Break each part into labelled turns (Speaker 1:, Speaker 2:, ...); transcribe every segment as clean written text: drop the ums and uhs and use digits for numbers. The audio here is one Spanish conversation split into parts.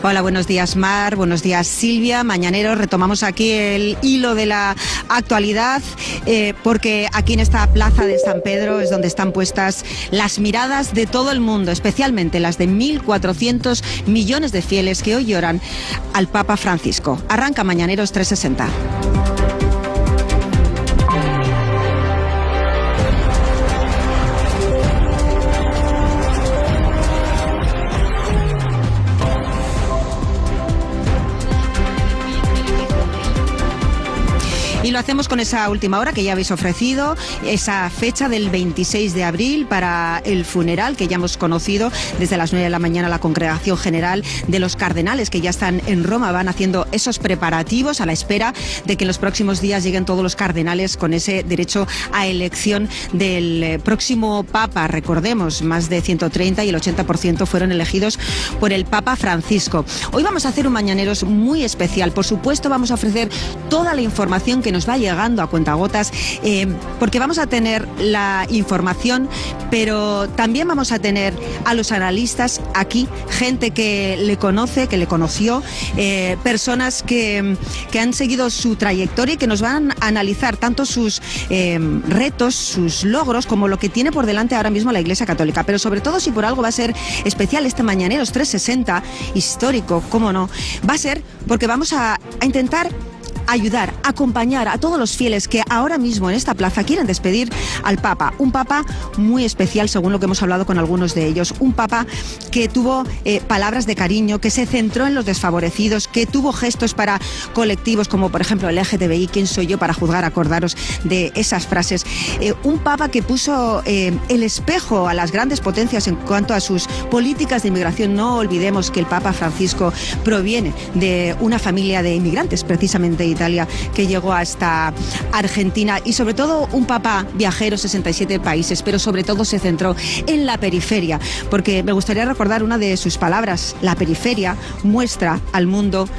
Speaker 1: Hola, buenos días Mar, buenos días Silvia. Mañaneros, retomamos aquí el hilo de la actualidad porque aquí en esta plaza de San Pedro es donde están puestas las miradas de todo el mundo, especialmente las de 1.400 millones de fieles que hoy lloran al Papa Francisco. Arranca Mañaneros 360. Y lo hacemos con esa última hora que ya habéis ofrecido, esa fecha del 26 de abril para el funeral que ya hemos conocido desde las 9 de la mañana. La Congregación General de los Cardenales que ya están en Roma van haciendo esos preparativos a la espera de que en los próximos días lleguen todos los cardenales con ese derecho a elección del próximo Papa. Recordemos, más de 130 y el 80% fueron elegidos por el Papa Francisco. Hoy vamos a hacer un Mañaneros muy especial. Por supuesto, vamos a ofrecer toda la información que nos va llegando a cuentagotas, porque vamos a tener la información, pero también vamos a tener a los analistas aquí, gente que le conoce, que le conoció, personas que han seguido su trayectoria y que nos van a analizar tanto sus retos, sus logros, como lo que tiene por delante ahora mismo la Iglesia Católica. Pero sobre todo, si por algo va a ser especial este Mañaneros 360, histórico, cómo no, va a ser porque vamos a intentar ayudar, acompañar a todos los fieles que ahora mismo en esta plaza quieren despedir al Papa. Un Papa muy especial, según lo que hemos hablado con algunos de ellos. Un Papa que tuvo palabras de cariño, que se centró en los desfavorecidos, que tuvo gestos para colectivos como por ejemplo el LGTBI. ¿Quién soy yo para juzgar? Acordaros de esas frases. Un Papa que puso el espejo a las grandes potencias en cuanto a sus políticas de inmigración. No olvidemos que el Papa Francisco proviene de una familia de inmigrantes, precisamente Italia, que llegó hasta Argentina, y sobre todo un Papa viajero, 67 países, pero sobre todo se centró en la periferia, porque me gustaría recordar una de sus palabras: la periferia muestra al mundo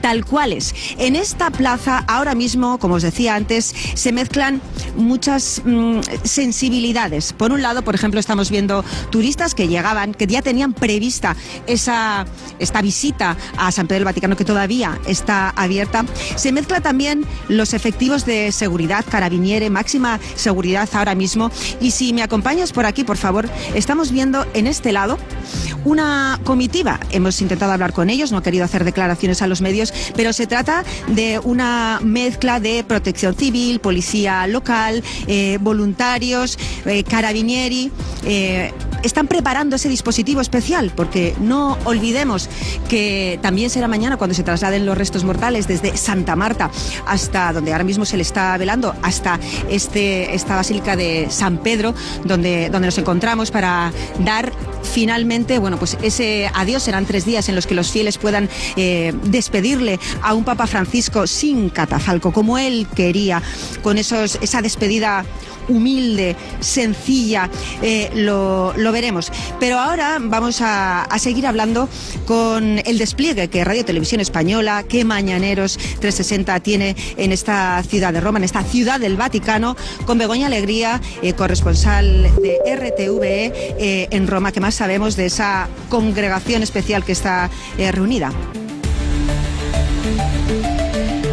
Speaker 1: tal cual es. En esta plaza, ahora mismo, como os decía antes, se mezclan muchas sensibilidades. Por un lado, por ejemplo, estamos viendo turistas que llegaban, que ya tenían prevista esta visita a San Pedro del Vaticano, que todavía está abierta. Se mezcla también los efectivos de seguridad, carabiniere, máxima seguridad ahora mismo. Y si me acompañas por aquí, por favor, estamos viendo en este lado una comitiva. Hemos intentado hablar con ellos, no ha querido hacer declaraciones a los medios, pero se trata de una mezcla de protección civil, policía local, voluntarios, carabinieri. Están preparando ese dispositivo especial, porque no olvidemos que también será mañana cuando se trasladen los restos mortales desde Santa Marta hasta donde ahora mismo se le está velando, hasta esta Basílica de San Pedro, donde nos encontramos para dar finalmente, bueno, pues ese adiós. Serán 3 días en los que los fieles puedan despedirle a un Papa Francisco sin catafalco, como él quería, con esa despedida humilde, sencilla. Lo veremos. Pero ahora vamos a seguir hablando con el despliegue que Radio Televisión Española, que Mañaneros 360 tiene en esta ciudad de Roma, en esta ciudad del Vaticano, con Begoña Alegría, corresponsal de RTVE en Roma. ¿Qué más sabemos de esa congregación especial que está reunida?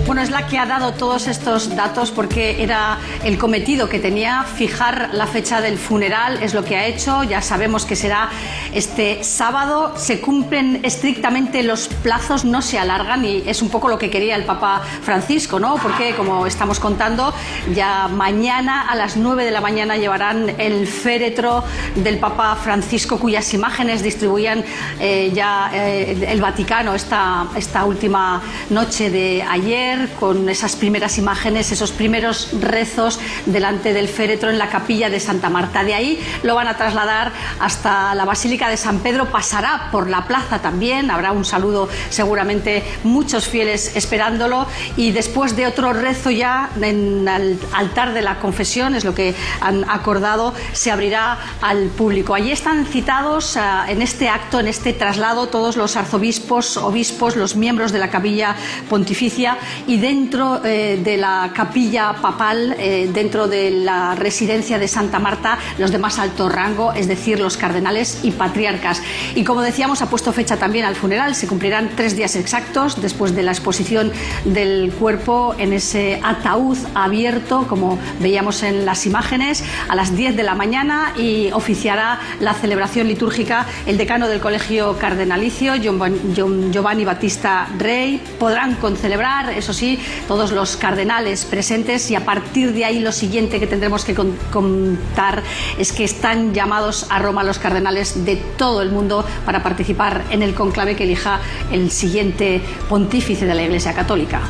Speaker 2: Bueno, es la que ha dado todos estos datos porque era el cometido que tenía, fijar la fecha del funeral. Es lo que ha hecho. Ya sabemos que será este sábado. Se cumplen estrictamente los plazos, no se alargan, y es un poco lo que quería el Papa Francisco, ¿no? Porque, como estamos contando, ya mañana a las 9 de la mañana llevarán el féretro del Papa Francisco, cuyas imágenes distribuían el Vaticano esta última noche de ayer, con esas primeras imágenes, esos primeros rezos delante del féretro en la capilla de Santa Marta. De ahí lo van a trasladar hasta la Basílica de San Pedro, pasará por la plaza también, habrá un saludo, seguramente muchos fieles esperándolo, y después de otro rezo ya en el altar de la confesión, es lo que han acordado, se abrirá al público. Allí están citados en este acto, en este traslado, todos los arzobispos, obispos, los miembros de la capilla pontificia, y dentro de la capilla papal, dentro de la residencia de Santa Marta, los de más alto rango, es decir, los cardenales y patriarcas. Y como decíamos, ha puesto fecha también al funeral. Se cumplirán 3 días exactos después de la exposición del cuerpo en ese ataúd abierto, como veíamos en las imágenes, a las 10 de la mañana, y oficiará la celebración litúrgica el decano del Colegio Cardenalicio, Giovanni Battista Rey. Podrán concelebrar, eso sí, todos los cardenales presentes, y a partir de ahí lo siguiente que tendremos que contar es que están llamados a Roma los cardenales de todo el mundo para participar en el conclave que elija el siguiente pontífice de la Iglesia Católica.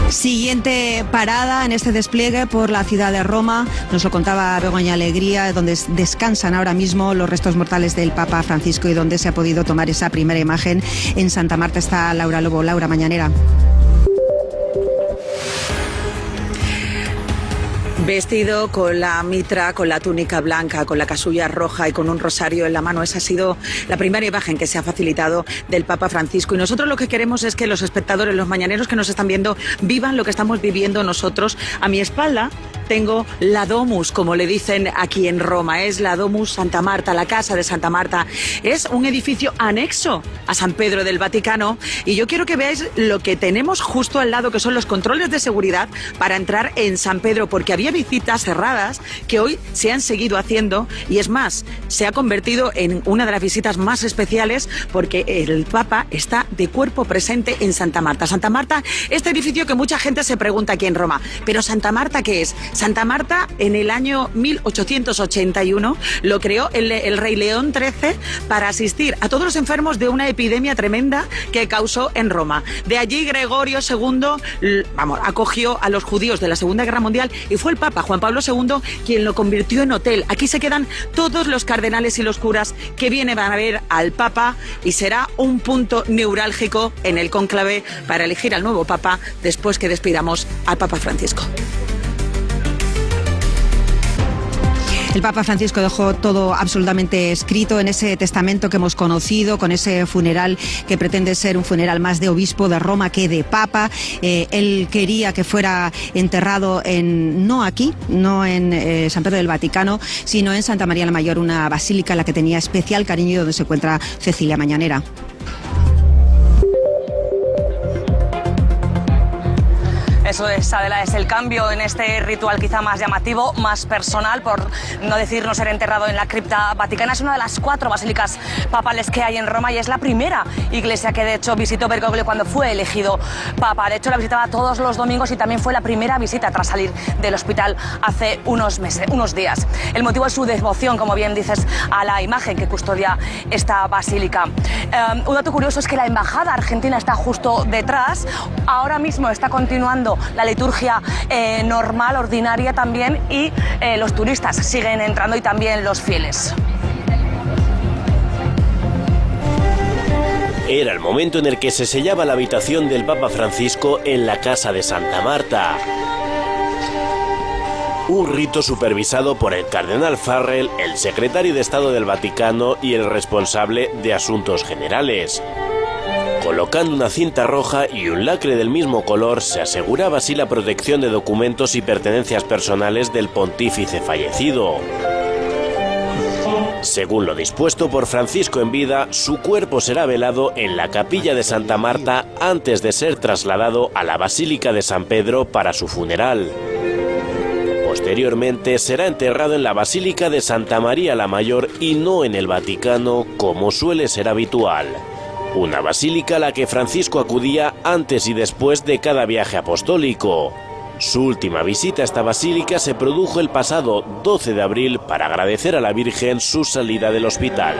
Speaker 1: Siguiente parada en este despliegue por la ciudad de Roma, nos lo contaba Begoña Alegría, donde descansan ahora mismo los restos mortales del Papa Francisco y donde se ha podido tomar esa primera imagen. En Santa Marta está Laura Lobo. Laura, mañanera.
Speaker 3: Vestido con la mitra, con la túnica blanca, con la casulla roja y con un rosario en la mano. Esa ha sido la primera imagen que se ha facilitado del Papa Francisco. Y nosotros lo que queremos es que los espectadores, los mañaneros que nos están viendo, vivan lo que estamos viviendo nosotros. A mi espalda tengo la Domus, como le dicen aquí en Roma. Es la Domus Santa Marta, la Casa de Santa Marta. Es un edificio anexo a San Pedro del Vaticano. Y yo quiero que veáis lo que tenemos justo al lado, que son los controles de seguridad para entrar en San Pedro, porque había visitas cerradas que hoy se han seguido haciendo, y es más, se ha convertido en una de las visitas más especiales porque el Papa está de cuerpo presente en Santa Marta. Santa Marta, este edificio que mucha gente se pregunta aquí en Roma, pero ¿Santa Marta qué es? Santa Marta, en el año 1881 lo creó el rey León XIII para asistir a todos los enfermos de una epidemia tremenda que causó en Roma. De allí Gregorio II, acogió a los judíos de la Segunda Guerra Mundial, y fue el Papa Juan Pablo II quien lo convirtió en hotel. Aquí se quedan todos los cardenales y los curas que vienen a ver al Papa, y será un punto neurálgico en el cónclave para elegir al nuevo Papa después que despidamos al Papa Francisco.
Speaker 1: El Papa Francisco dejó todo absolutamente escrito en ese testamento que hemos conocido, con ese funeral que pretende ser un funeral más de obispo de Roma que de Papa. Él quería que fuera enterrado no aquí, no en San Pedro del Vaticano, sino en Santa María la Mayor, una basílica a la que tenía especial cariño y donde se encuentra Cecilia Mañanera.
Speaker 4: Eso es, Adela, es el cambio en este ritual quizá más llamativo, más personal, por no decir no ser enterrado en la cripta vaticana. Es una de las 4 basílicas papales que hay en Roma y es la primera iglesia que de hecho visitó Bergoglio cuando fue elegido papa. De hecho la visitaba todos los domingos y también fue la primera visita tras salir del hospital hace unos días. El motivo es su devoción, como bien dices, a la imagen que custodia esta basílica. Un dato curioso es que la embajada argentina está justo detrás. Ahora mismo está continuando la liturgia normal, ordinaria también, y los turistas siguen entrando y también los fieles.
Speaker 5: Era el momento en el que se sellaba la habitación del Papa Francisco en la Casa de Santa Marta. Un rito supervisado por el cardenal Farrell, el secretario de Estado del Vaticano y el responsable de Asuntos Generales. Colocando una cinta roja y un lacre del mismo color, se aseguraba así la protección de documentos y pertenencias personales del pontífice fallecido. Según lo dispuesto por Francisco en vida, su cuerpo será velado en la capilla de Santa Marta antes de ser trasladado a la Basílica de San Pedro para su funeral. Posteriormente será enterrado en la Basílica de Santa María la Mayor y no en el Vaticano, como suele ser habitual. Una basílica a la que Francisco acudía antes y después de cada viaje apostólico. Su última visita a esta basílica se produjo el pasado 12 de abril para agradecer a la Virgen su salida del hospital.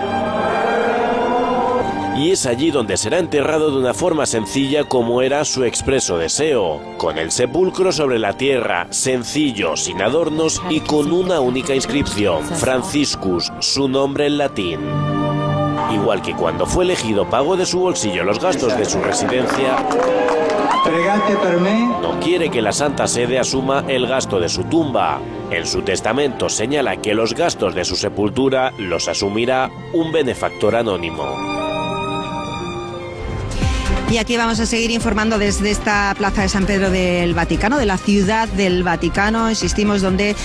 Speaker 5: Y es allí donde será enterrado de una forma sencilla como era su expreso deseo, con el sepulcro sobre la tierra, sencillo, sin adornos y con una única inscripción, Franciscus, su nombre en latín. Igual que cuando fue elegido pagó de su bolsillo los gastos de su residencia, no quiere que la Santa Sede asuma el gasto de su tumba. En su testamento señala que los gastos de su sepultura los asumirá un benefactor anónimo.
Speaker 1: Y aquí vamos a seguir informando desde esta Plaza de San Pedro del Vaticano, de la ciudad del Vaticano, insistimos, donde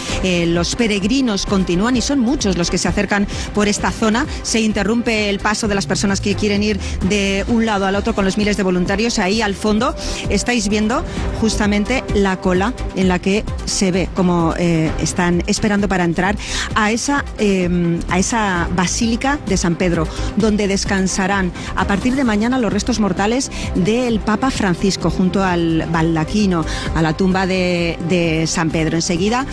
Speaker 1: los peregrinos continúan y son muchos los que se acercan por esta zona. Se interrumpe el paso de las personas que quieren ir de un lado al otro con los miles de voluntarios. Ahí al fondo estáis viendo justamente la cola en la que se ve cómo están esperando para entrar a esa Basílica de San Pedro, donde descansarán a partir de mañana los restos mortales del Papa Francisco junto al baldaquino, a la tumba de San Pedro. Enseguida,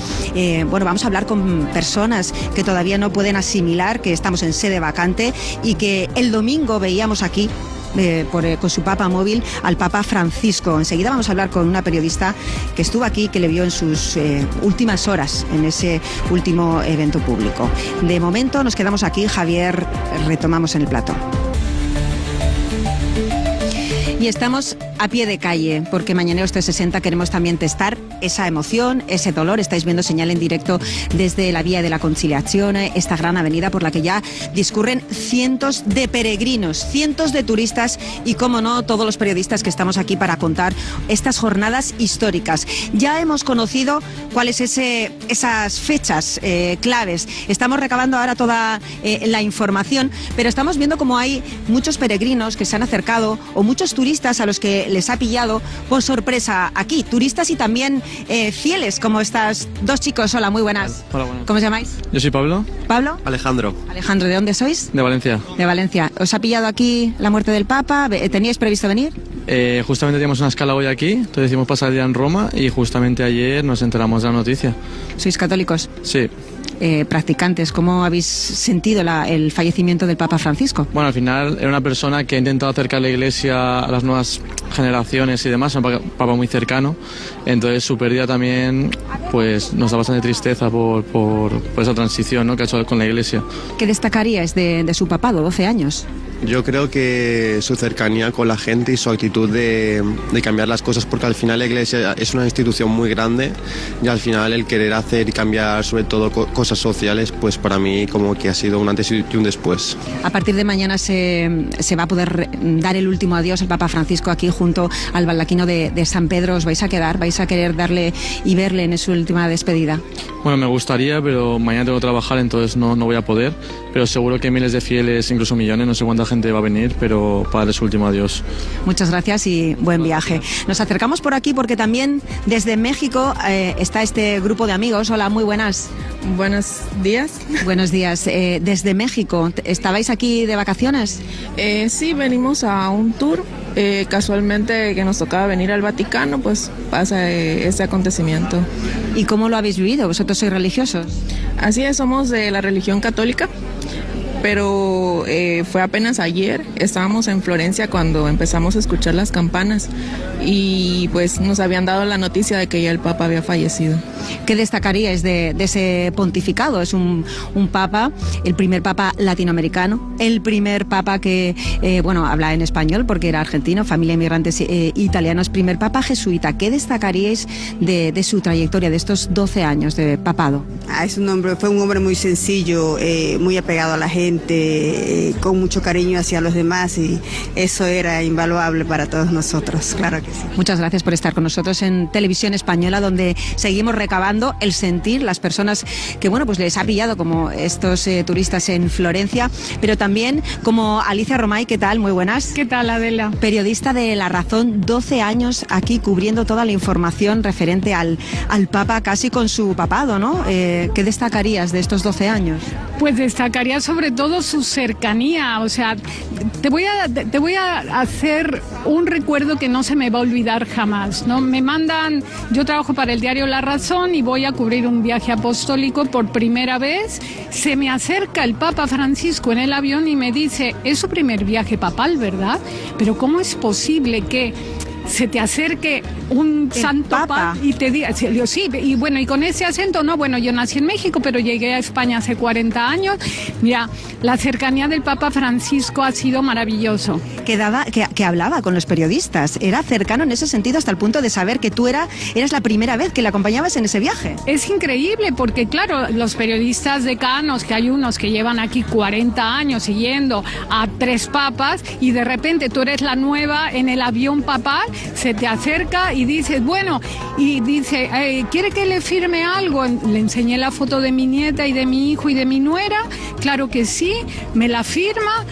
Speaker 1: vamos a hablar con personas que todavía no pueden asimilar que estamos en sede vacante y que el domingo veíamos aquí con su Papa móvil al Papa Francisco. Enseguida vamos a hablar con una periodista que estuvo aquí, que le vio en sus últimas horas en ese último evento público. De momento nos quedamos aquí. Javier, retomamos en el plató. Y estamos a pie de calle, porque Mañaneros 360 queremos también testar esa emoción, ese dolor. Estáis viendo señal en directo desde la Vía de la Conciliación, esta gran avenida por la que ya discurren cientos de peregrinos, cientos de turistas y, cómo no, todos los periodistas que estamos aquí para contar estas jornadas históricas. Ya hemos conocido cuáles esas fechas claves. Estamos recabando ahora toda la información, pero estamos viendo cómo hay muchos peregrinos que se han acercado, o muchos turistas a los que les ha pillado por sorpresa aquí, turistas y también fieles, como estas dos chicos. Hola, muy buenas.
Speaker 6: Hola, buenas.
Speaker 1: ¿Cómo os llamáis?
Speaker 6: Yo soy Pablo.
Speaker 1: ¿Pablo?
Speaker 6: Alejandro.
Speaker 1: Alejandro, ¿de dónde sois?
Speaker 6: De Valencia.
Speaker 1: De Valencia. ¿Os ha pillado aquí la muerte del Papa? ¿Teníais previsto venir?
Speaker 6: Justamente teníamos una escala hoy aquí, entonces decidimos pasar el día en Roma y justamente ayer nos enteramos de la noticia.
Speaker 1: ¿Sois católicos?
Speaker 6: Sí.
Speaker 1: Practicantes, ¿cómo habéis sentido el fallecimiento del Papa Francisco?
Speaker 6: Bueno, al final era una persona que ha intentado acercar la Iglesia a las nuevas generaciones y demás, un Papa muy cercano, entonces su pérdida también pues nos da bastante tristeza por esa transición, ¿no?, que ha hecho con la Iglesia.
Speaker 1: ¿Qué destacaríais de su papado, 12 años?
Speaker 7: Yo creo que su cercanía con la gente y su actitud de cambiar las cosas, porque al final la Iglesia es una institución muy grande y al final el querer hacer y cambiar sobre todo cosas sociales, pues para mí como que ha sido un antes y un después.
Speaker 1: A partir de mañana se va a poder dar el último adiós al Papa Francisco aquí junto al baldaquino de San Pedro. ¿Os vais a quedar? ¿Vais a querer darle y verle en su última despedida?
Speaker 6: Bueno, me gustaría, pero mañana tengo que trabajar, entonces no voy a poder, pero seguro que miles de fieles, incluso millones, no sé cuánta gente va a venir, pero para darle su último adiós.
Speaker 1: Muchas gracias y buen viaje. Nos acercamos por aquí porque también desde México está este grupo de amigos. Hola, muy buenas.
Speaker 8: Buenos días.
Speaker 1: Buenos días. Desde México, ¿estabais aquí de vacaciones?
Speaker 8: Sí, venimos a un tour. Casualmente que nos tocaba venir al Vaticano, pues pasa ese acontecimiento.
Speaker 1: ¿Y cómo lo habéis vivido? ¿Vosotros sois religiosos?
Speaker 8: Así es, somos de la religión católica, pero fue apenas ayer, estábamos en Florencia cuando empezamos a escuchar las campanas y pues nos habían dado la noticia de que ya el Papa había fallecido.
Speaker 1: ¿Qué destacaríais de ese pontificado? Es un Papa, el primer Papa latinoamericano, el primer Papa que, habla en español porque era argentino, familia de inmigrantes italianos, primer Papa jesuita. ¿Qué destacaríais de su trayectoria, de estos 12 años de papado?
Speaker 9: Fue un hombre muy sencillo, muy apegado a la gente, con mucho cariño hacia los demás, y eso era invaluable para todos nosotros, claro que sí.
Speaker 1: Muchas gracias por estar con nosotros en Televisión Española, donde seguimos recabando el sentir, las personas que pues les ha pillado, como estos turistas en Florencia, pero también como Alicia Romay. ¿Qué tal? Muy buenas.
Speaker 10: ¿Qué tal, Adela?
Speaker 1: Periodista de La Razón, 12 años aquí cubriendo toda la información referente al Papa, casi con su papado, ¿no? ¿Qué destacarías de estos 12 años?
Speaker 10: Pues destacaría sobre todo su cercanía. O sea, te voy a hacer un recuerdo que no se me va a olvidar jamás, ¿no? Me mandan, yo trabajo para el diario La Razón y voy a cubrir un viaje apostólico por primera vez. Se me acerca el Papa Francisco en el avión y me dice, es su primer viaje papal, ¿verdad? Pero ¿cómo es posible que se te acerque un santo papa y te diga, sí, y bueno, y con ese acento, no, bueno, yo nací en México, pero llegué a España hace 40 años. Mira, la cercanía del Papa Francisco ha sido maravilloso.
Speaker 1: Que hablaba con los periodistas, era cercano en ese sentido hasta el punto de saber que tú eras la primera vez que le acompañabas en ese viaje.
Speaker 10: Es increíble porque, claro, los periodistas decanos, que hay unos que llevan aquí 40 años siguiendo a 3 papas y de repente tú eres la nueva en el avión papal, se te acerca y dices, bueno, y dice, ¿quiere que le firme algo? Le enseñé la foto de mi nieta y de mi hijo y de mi nuera, claro que sí, me la firma,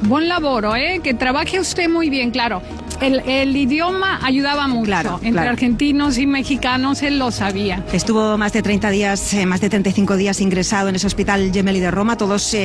Speaker 10: buen laboro, que trabaje usted muy bien, claro. El idioma ayudaba mucho. Entre argentinos y mexicanos él lo sabía.
Speaker 1: Estuvo más de 30 días, más de 35 días ingresado en ese hospital Gemelli de Roma. Todos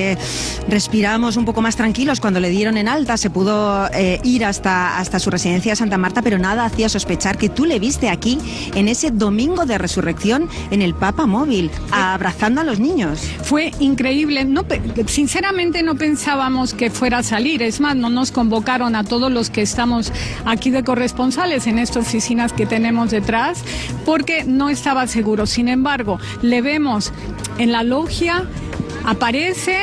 Speaker 1: respiramos un poco más tranquilos cuando le dieron en alta. Se pudo ir hasta su residencia de Santa Marta, pero nada hacía sospechar que tú le viste aquí en ese domingo de resurrección en el Papa Móvil, abrazando a los niños.
Speaker 10: Fue increíble. No, sinceramente no pensábamos que fuera a salir. Es más, no nos convocaron a todos los que estamos aquí de corresponsales en estas oficinas que tenemos detrás, porque no estaba seguro. Sin embargo, le vemos en la logia, aparece,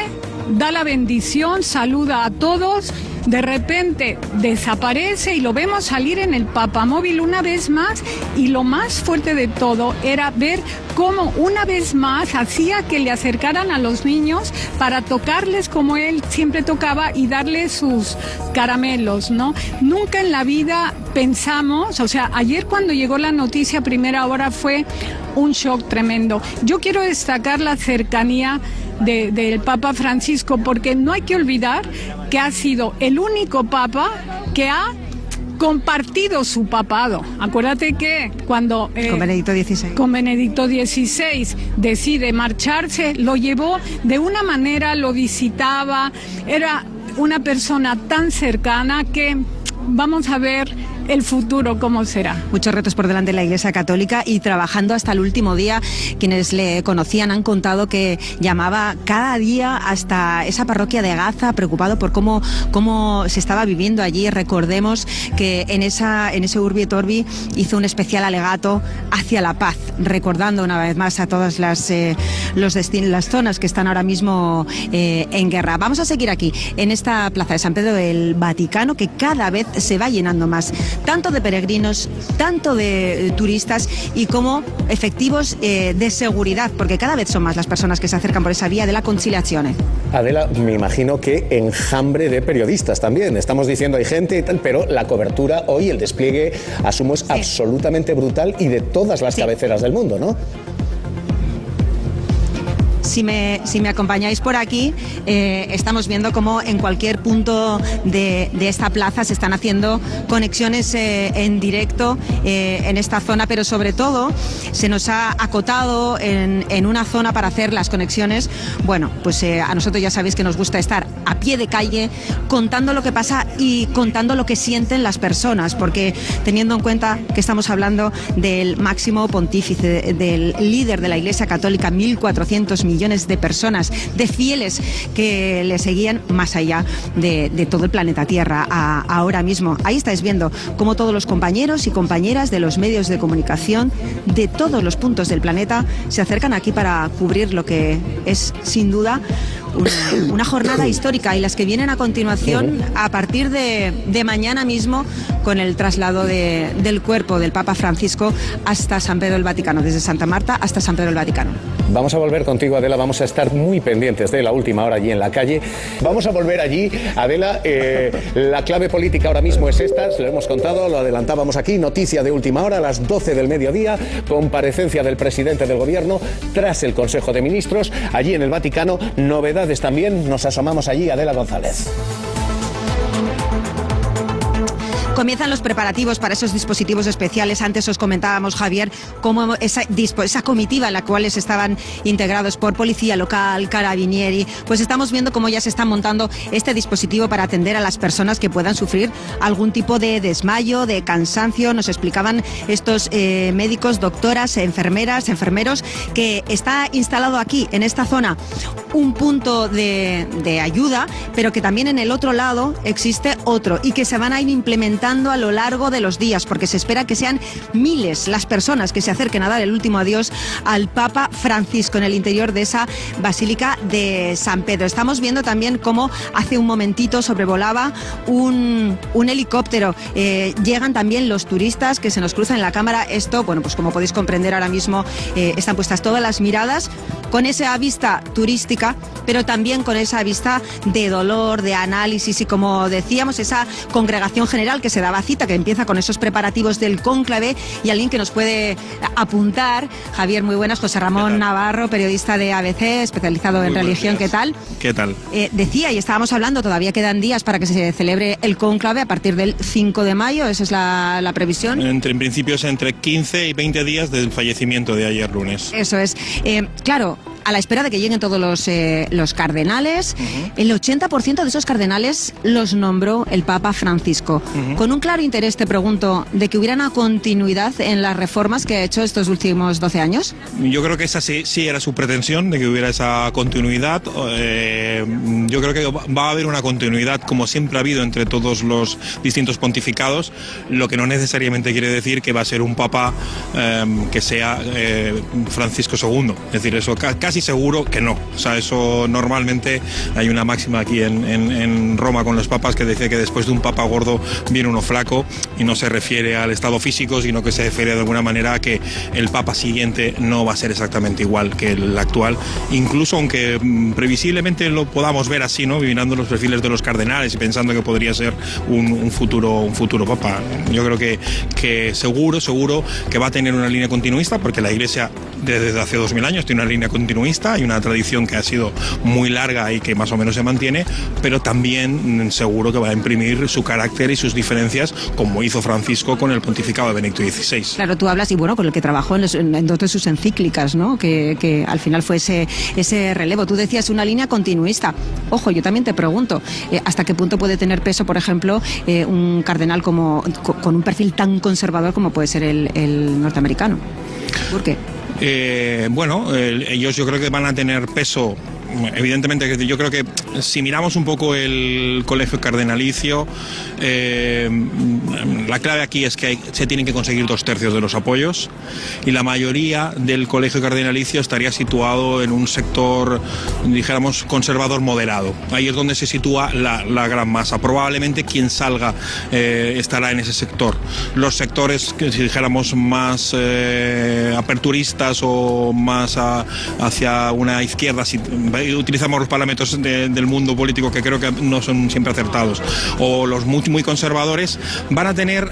Speaker 10: da la bendición, saluda a todos, de repente desaparece y lo vemos salir en el papamóvil una vez más, y lo más fuerte de todo era ver cómo una vez más hacía que le acercaran a los niños para tocarles como él siempre tocaba y darles sus caramelos, ¿no? Nunca en la vida pensamos, o sea, ayer cuando llegó la noticia a primera hora fue un shock tremendo. Yo quiero destacar la cercanía del Papa Francisco, porque no hay que olvidar que ha sido el único Papa que ha compartido su papado. Acuérdate que cuando
Speaker 1: con Benedicto XVI
Speaker 10: decide marcharse, lo llevó de una manera, lo visitaba, era una persona tan cercana que vamos a ver el futuro cómo será.
Speaker 1: Muchos retos por delante de la Iglesia Católica y trabajando hasta el último día. Quienes le conocían han contado que llamaba cada día hasta esa parroquia de Gaza, preocupado por cómo se estaba viviendo allí. Recordemos que en ese Urbi et Orbi hizo un especial alegato hacia la paz, recordando una vez más a todas las zonas que están ahora mismo en guerra. Vamos a seguir aquí, en esta plaza de San Pedro del Vaticano, que cada vez se va llenando más, tanto de peregrinos, tanto de turistas y como efectivos de seguridad, porque cada vez son más las personas que se acercan por esa vía de la Conciliazione.
Speaker 11: Adela, me imagino que enjambre de periodistas también. Estamos diciendo hay gente y tal, pero la cobertura hoy, el despliegue, asumo, es absolutamente brutal y de todas las cabeceras del mundo, ¿no?
Speaker 1: Si me acompañáis por aquí, estamos viendo cómo en cualquier punto de esta plaza se están haciendo conexiones en directo en esta zona, pero sobre todo se nos ha acotado en una zona para hacer las conexiones. Bueno, pues a nosotros ya sabéis que nos gusta estar a pie de calle contando lo que pasa y contando lo que sienten las personas, porque teniendo en cuenta que estamos hablando del máximo pontífice, del líder de la Iglesia Católica, 1.400 millones de personas, de fieles que le seguían más allá de todo el planeta Tierra ahora mismo. Ahí estáis viendo cómo todos los compañeros y compañeras de los medios de comunicación de todos los puntos del planeta se acercan aquí para cubrir lo que es sin duda una jornada histórica, y las que vienen a continuación a partir de mañana mismo con el traslado del cuerpo del Papa Francisco hasta San Pedro del Vaticano, desde Santa Marta hasta San Pedro del Vaticano.
Speaker 11: Vamos a volver contigo, Adela, vamos a estar muy pendientes de la última hora allí en la calle. Vamos a volver allí, Adela, la clave política ahora mismo es esta, se lo hemos contado, lo adelantábamos aquí, noticia de última hora, a las 12 del mediodía, comparecencia del presidente del gobierno tras el Consejo de Ministros, allí en el Vaticano, novedades también, nos asomamos allí, Adela González.
Speaker 1: Comienzan los preparativos para esos dispositivos especiales. Antes os comentábamos, Javier, cómo esa comitiva en la cual estaban integrados por policía local, carabinieri, pues estamos viendo cómo ya se está montando este dispositivo para atender a las personas que puedan sufrir algún tipo de desmayo, de cansancio. Nos explicaban estos médicos, doctoras, enfermeras, enfermeros, que está instalado aquí, en esta zona, un punto de ayuda, pero que también en el otro lado existe otro y que se van a ir implementando aumentando a lo largo de los días, porque se espera que sean miles las personas que se acerquen a dar el último adiós al Papa Francisco en el interior de esa Basílica de San Pedro. Estamos viendo también cómo hace un momentito sobrevolaba un helicóptero. Llegan también los turistas que se nos cruzan en la cámara. Esto, bueno, pues como podéis comprender ahora mismo, están puestas todas las miradas con esa vista turística, pero también con esa vista de dolor, de análisis y, como decíamos, esa congregación general que se daba cita, que empieza con esos preparativos del cónclave, y alguien que nos puede apuntar. Javier, muy buenas. José Ramón Navarro, periodista de ABC, especializado en religión. ¿Qué tal?
Speaker 12: ¿Qué tal?
Speaker 1: Decía, y estábamos hablando, todavía quedan días para que se celebre el cónclave a partir del 5 de mayo, esa es la previsión.
Speaker 12: En principio es entre 15 y 20 días del fallecimiento de ayer lunes.
Speaker 1: Eso es. Claro, a la espera de que lleguen todos los cardenales, el 80% de esos cardenales los nombró el Papa Francisco. Con un claro interés, te pregunto, de que hubiera una continuidad en las reformas que ha hecho estos últimos 12 años.
Speaker 12: Yo creo que esa sí era su pretensión, de que hubiera esa continuidad. Yo creo que va a haber una continuidad, como siempre ha habido entre todos los distintos pontificados, lo que no necesariamente quiere decir que va a ser un Papa que sea Francisco II. Es decir, eso casi seguro que no. O sea, eso normalmente hay una máxima aquí en Roma con los papas que dice que después de un papa gordo viene uno flaco, y no se refiere al estado físico, sino que se refiere de alguna manera a que el papa siguiente no va a ser exactamente igual que el actual, incluso aunque previsiblemente lo podamos ver así, ¿no? Mirando los perfiles de los cardenales y pensando que podría ser un futuro papa. Yo creo que seguro que va a tener una línea continuista, porque la Iglesia desde hace 2000 años tiene una línea continuista, hay una tradición que ha sido muy larga y que más o menos se mantiene, pero también seguro que va a imprimir su carácter y sus diferencias, como hizo Francisco con el pontificado de Benedicto XVI.
Speaker 1: Claro, tú hablas, y bueno, con el que trabajó en dos de sus encíclicas, ¿no? Que al final fue ese relevo. Tú decías una línea continuista. Ojo, yo también te pregunto, ¿hasta qué punto puede tener peso, por ejemplo, un cardenal con un perfil tan conservador como puede ser el norteamericano? ¿Por qué?
Speaker 12: Ellos yo creo que van a tener peso. Evidentemente, yo creo que si miramos un poco el colegio cardenalicio, la clave aquí es que se tienen que conseguir 2/3 de los apoyos, y la mayoría del colegio cardenalicio estaría situado en un sector, dijéramos, conservador moderado. Ahí es donde se sitúa la gran masa. Probablemente quien salga estará en ese sector. Los sectores que, si dijéramos, más aperturistas o más hacia una izquierda, utilizamos los parámetros del mundo político que creo que no son siempre acertados, o los muy conservadores, van a tener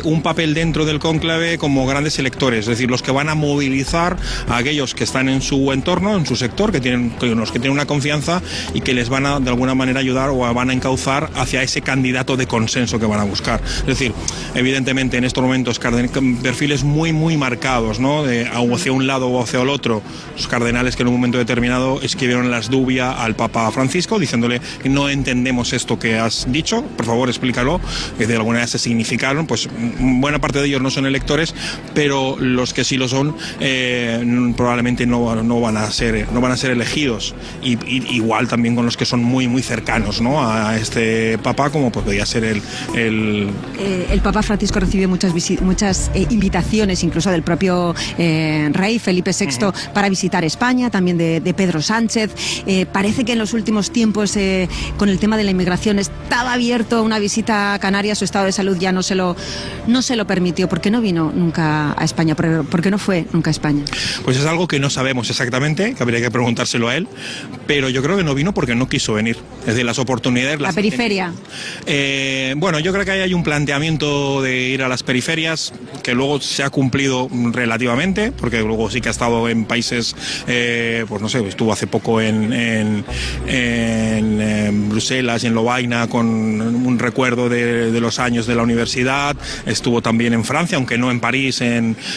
Speaker 12: un papel dentro del cónclave como grandes electores, es decir, los que van a movilizar a aquellos que están en su entorno, en su sector, los que tienen una confianza y que les van a de alguna manera ayudar o van a encauzar hacia ese candidato de consenso que van a buscar. Es decir, evidentemente en estos momentos perfiles muy marcados, ¿no? Hacia un lado o hacia el otro. Los cardenales que en un momento determinado escribieron las dubia al Papa Francisco diciéndole que no entendemos esto que has dicho, por favor explícalo, que de alguna manera se significaron, pues buena parte de ellos no son electores, pero los que sí lo son probablemente no van a ser elegidos, y igual también con los que son muy cercanos, ¿no? A este Papa, como podría ser el
Speaker 1: Papa Francisco recibió muchas invitaciones, incluso del propio rey Felipe VI, para visitar España, también de Pedro Sánchez. Parece que en los últimos tiempos, con el tema de la inmigración, estaba abierto una visita a Canarias. Su estado de salud ya no se lo permitió. ¿Por qué no vino nunca a España? ¿Por qué no fue nunca a España?
Speaker 12: Pues es algo que no sabemos exactamente, que habría que preguntárselo a él, pero yo creo que no vino porque no quiso venir. Es decir, las oportunidades...
Speaker 1: La periferia.
Speaker 12: Yo creo que ahí hay un planteamiento de ir a las periferias que luego se ha cumplido relativamente, porque luego sí que ha estado en países, estuvo hace poco en Bruselas y en Lovaina con un recuerdo de los años de la universidad, estuvo también en Francia, aunque no en París,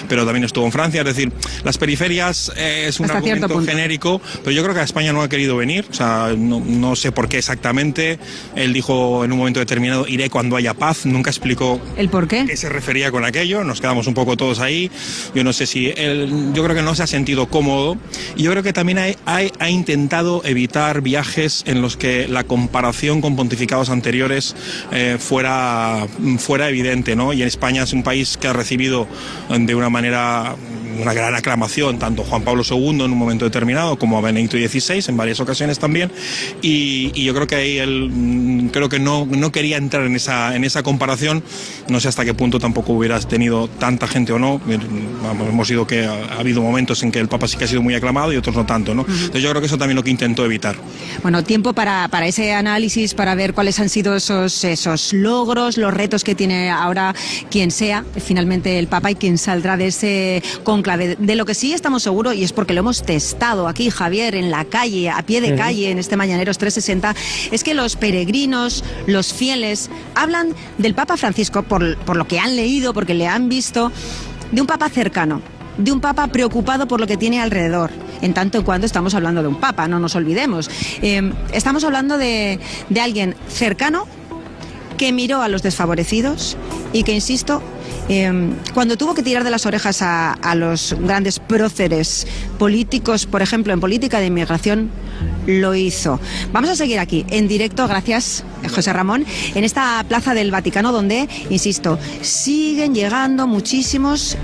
Speaker 12: pero también estuvo en Francia. Es decir, las periferias es un argumento genérico, pero yo creo que a España no ha querido venir, o sea, no sé por qué exactamente. Él dijo en un momento determinado, iré cuando haya paz, nunca explicó
Speaker 1: el por qué,
Speaker 12: qué se refería con aquello, nos quedamos un poco todos ahí. Yo no sé si yo creo que no se ha sentido cómodo, y yo creo que también ha intentado intentado evitar viajes en los que la comparación con pontificados anteriores fuera evidente, ¿no? Y en España es un país que ha recibido de una manera una gran aclamación tanto Juan Pablo II en un momento determinado como a Benedicto XVI en varias ocasiones también, y yo creo que ahí él creo que no quería entrar en esa comparación. No sé hasta qué punto tampoco hubieras tenido tanta gente o no. Hemos ido que ha habido momentos en que el Papa sí que ha sido muy aclamado y otros no tanto, ¿no? Entonces yo creo que eso también lo que intentó evitar.
Speaker 1: Bueno, tiempo para ese análisis, para ver cuáles han sido esos logros, los retos que tiene ahora quien sea finalmente el Papa y quien saldrá de ese conclave. De lo que sí estamos seguros, y es porque lo hemos testado aquí, Javier, en la calle, a pie de calle, en este Mañaneros 360, es que los peregrinos, los fieles, hablan del Papa Francisco, por lo que han leído, porque le han visto, de un Papa cercano, de un Papa preocupado por lo que tiene alrededor. En tanto en cuanto estamos hablando de un Papa, no nos olvidemos. Estamos hablando de alguien cercano que miró a los desfavorecidos y que, insisto, cuando tuvo que tirar de las orejas a los grandes próceres políticos, por ejemplo, en política de inmigración, lo hizo. Vamos a seguir aquí, en directo, gracias, José Ramón, en esta plaza del Vaticano donde, insisto, siguen llegando muchísimos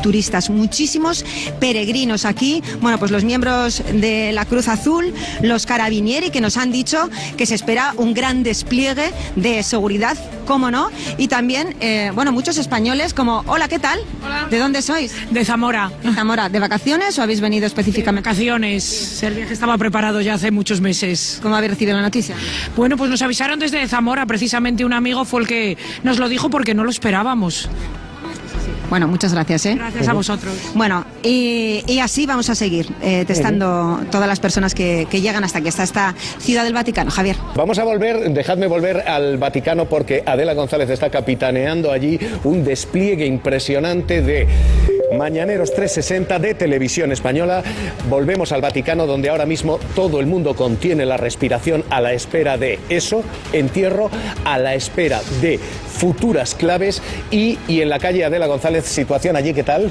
Speaker 1: turistas, muchísimos peregrinos aquí. Bueno, pues los miembros de la Cruz Azul, los carabinieri, que nos han dicho que se espera un gran despliegue de seguridad, cómo no, y también, bueno, muchos españoles como, hola, ¿qué tal?
Speaker 13: Hola.
Speaker 1: ¿De dónde sois?
Speaker 13: De Zamora.
Speaker 1: Zamora, ¿de vacaciones o habéis venido específicamente?
Speaker 13: De vacaciones, el viaje estaba preparado ya hace muchos meses.
Speaker 1: ¿Cómo habéis recibido la noticia?
Speaker 13: Bueno, pues nos avisaron desde Zamora, precisamente un amigo fue el que nos lo dijo porque no lo esperábamos.
Speaker 1: Bueno, muchas gracias.
Speaker 13: Gracias a vosotros.
Speaker 1: Bueno, y así vamos a seguir testando todas las personas que llegan hasta aquí, hasta esta ciudad del Vaticano. Javier.
Speaker 11: Vamos a volver, dejadme volver al Vaticano porque Adela González está capitaneando allí un despliegue impresionante de Mañaneros 360 de Televisión Española. Volvemos al Vaticano, donde ahora mismo todo el mundo contiene la respiración a la espera de eso, entierro, a la espera de futuras claves y en la calle Adela González, situación allí, ¿qué tal?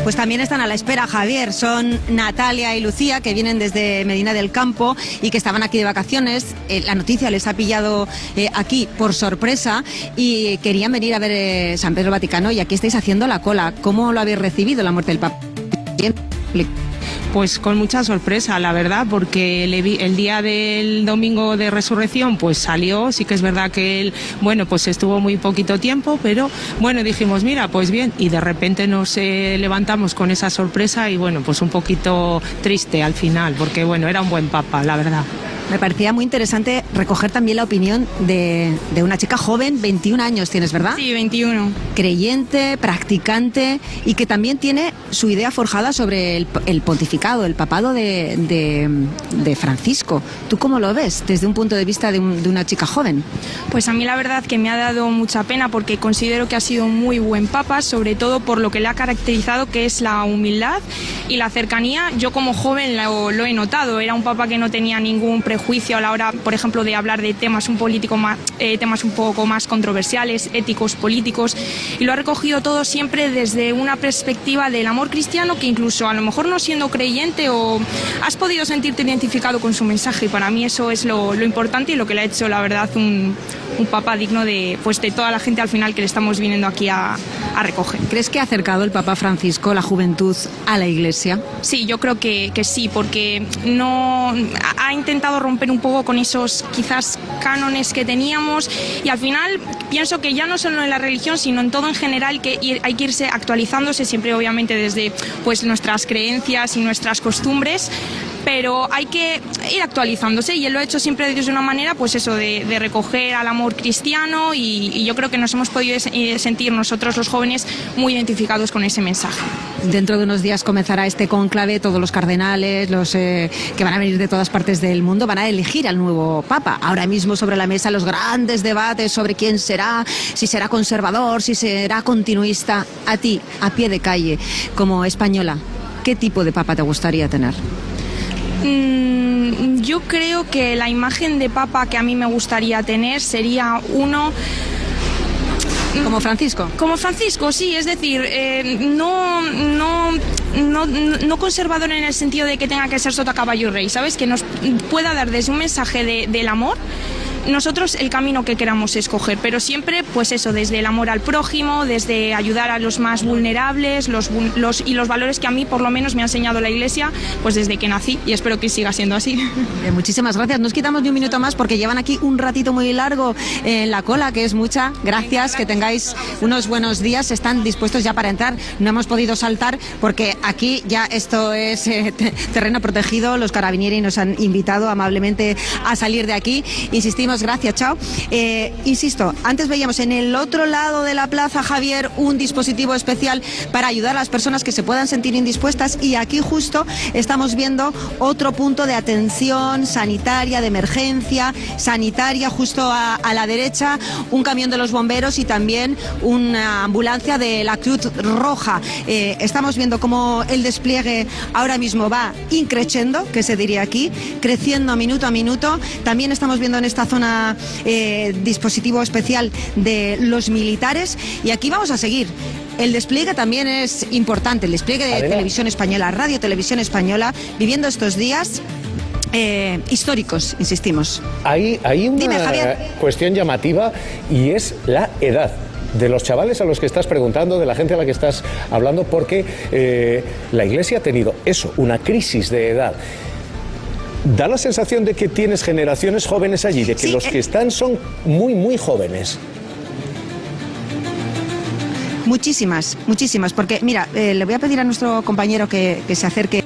Speaker 1: Pues también están a la espera, Javier. Son Natalia y Lucía, que vienen desde Medina del Campo y que estaban aquí de vacaciones. La noticia les ha pillado aquí por sorpresa y querían venir a ver San Pedro Vaticano, y aquí estáis haciendo la cola. ¿Cómo lo habéis recibido, la muerte del Papa?
Speaker 8: Pues con mucha sorpresa, la verdad, porque el día del domingo de resurrección pues salió. Sí que es verdad que él, bueno, pues estuvo muy poquito tiempo, pero bueno, dijimos, mira, pues bien, y de repente nos levantamos con esa sorpresa y bueno, pues un poquito triste al final, porque bueno, era un buen papa, la verdad.
Speaker 1: Me parecía muy interesante recoger también la opinión de una chica joven, 21 años tienes, ¿verdad?
Speaker 14: Sí, 21.
Speaker 1: Creyente, practicante, y que también tiene su idea forjada sobre el pontificado, el papado de Francisco. ¿Tú cómo lo ves desde un punto de vista de una chica joven?
Speaker 14: Pues a mí la verdad que me ha dado mucha pena, porque considero que ha sido un muy buen papa, sobre todo por lo que le ha caracterizado, que es la humildad y la cercanía. Yo como joven lo he notado, era un papa que no tenía ningún prejuicio a la hora, por ejemplo, de hablar de temas un poco más controversiales, éticos, políticos, y lo ha recogido todo siempre desde una perspectiva del amor cristiano, que incluso a lo mejor no siendo creyente o has podido sentirte identificado con su mensaje, y para mí eso es lo importante y lo que le ha hecho, la verdad, un papa digno de toda la gente al final que le estamos viniendo aquí a recoger.
Speaker 1: ¿Crees que ha acercado el Papa Francisco la juventud a la Iglesia?
Speaker 14: Sí, yo creo que sí, porque no ha intentado romper un poco con esos quizás cánones que teníamos, y al final pienso que ya no solo en la religión sino en todo en general, que hay que irse actualizándose siempre, obviamente desde nuestras creencias y nuestras costumbres, pero hay que ir actualizándose, y él lo ha hecho siempre desde una manera de recoger al amor cristiano, y yo creo que nos hemos podido sentir nosotros los jóvenes muy identificados con ese mensaje.
Speaker 1: Dentro de unos días comenzará este cónclave, todos los cardenales, los que van a venir de todas partes del mundo, van a elegir al nuevo Papa. Ahora mismo sobre la mesa los grandes debates sobre quién será, si será conservador, si será continuista. A ti, a pie de calle, como española, ¿qué tipo de Papa te gustaría tener?
Speaker 14: Yo creo que la imagen de Papa que a mí me gustaría tener sería uno...
Speaker 1: ¿Como Francisco?
Speaker 14: Como Francisco, sí, es decir, no no conservador en el sentido de que tenga que ser sota caballo rey, ¿sabes? Que nos pueda dar desde un mensaje del amor, nosotros el camino que queramos escoger, pero siempre pues eso, desde el amor al prójimo, desde ayudar a los más vulnerables, y los valores que a mí por lo menos me ha enseñado la Iglesia pues desde que nací, y espero que siga siendo así.
Speaker 1: Muchísimas gracias, nos quitamos ni un minuto más porque llevan aquí un ratito muy largo en la cola, que es mucha. Gracias, que tengáis unos buenos días. Están dispuestos ya para entrar, no hemos podido saltar porque aquí ya esto es terreno protegido. Los carabinieri nos han invitado amablemente a salir de aquí. Insistimos, gracias, chao. Insisto, antes veíamos en el otro lado de la plaza, Javier, un dispositivo especial para ayudar a las personas que se puedan sentir indispuestas, y aquí justo estamos viendo otro punto de atención sanitaria, de emergencia sanitaria, justo a la derecha, un camión de los bomberos y también una ambulancia de la Cruz Roja. Estamos viendo cómo el despliegue ahora mismo va increciendo, que se diría aquí, creciendo minuto a minuto. También estamos viendo en esta zona dispositivo especial de los militares, y aquí vamos a seguir. El despliegue también es importante, el despliegue de Televisión Española, Radio Televisión Española, viviendo estos días históricos, insistimos.
Speaker 11: Hay una cuestión llamativa, y es la edad de los chavales a los que estás preguntando, de la gente a la que estás hablando, porque la Iglesia ha tenido eso, una crisis de edad. Da la sensación de que tienes generaciones jóvenes allí, de que los que están son muy, muy jóvenes.
Speaker 1: Muchísimas, porque mira, le voy a pedir a nuestro compañero que se acerque.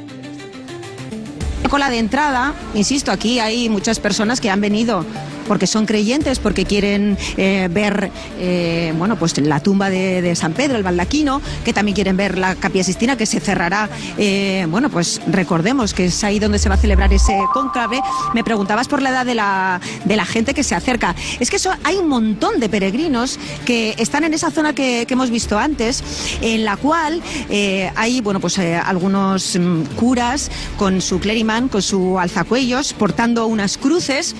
Speaker 1: Cola de entrada, insisto, aquí hay muchas personas que han venido porque son creyentes, porque quieren ver bueno, pues la tumba de San Pedro, el baldaquino, que también quieren ver la Capilla Sixtina, que se cerrará, bueno, pues recordemos que es ahí donde se va a celebrar ese cónclave. Me preguntabas por la edad de la gente que se acerca. Es que hay un montón de peregrinos que están en esa zona que hemos visto antes, en la cual hay, bueno, pues algunos curas con su clerimán, con su alzacuellos, portando unas cruces,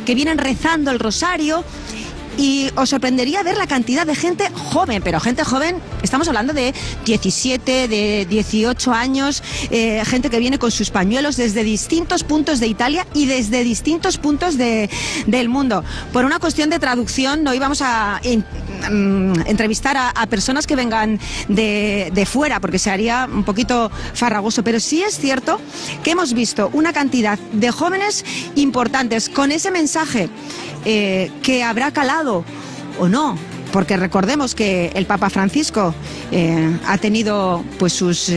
Speaker 1: que vienen rezando el rosario, y os sorprendería ver la cantidad de gente joven, pero gente joven, estamos hablando de 17, de 18 años, gente que viene con sus pañuelos desde distintos puntos de Italia y desde distintos puntos del mundo. Por una cuestión de traducción no íbamos a entrevistar a personas que vengan de fuera, porque se haría un poquito farragoso, pero sí es cierto que hemos visto una cantidad de jóvenes importantes con ese mensaje que habrá calado o no, porque recordemos que el Papa Francisco ha tenido pues sus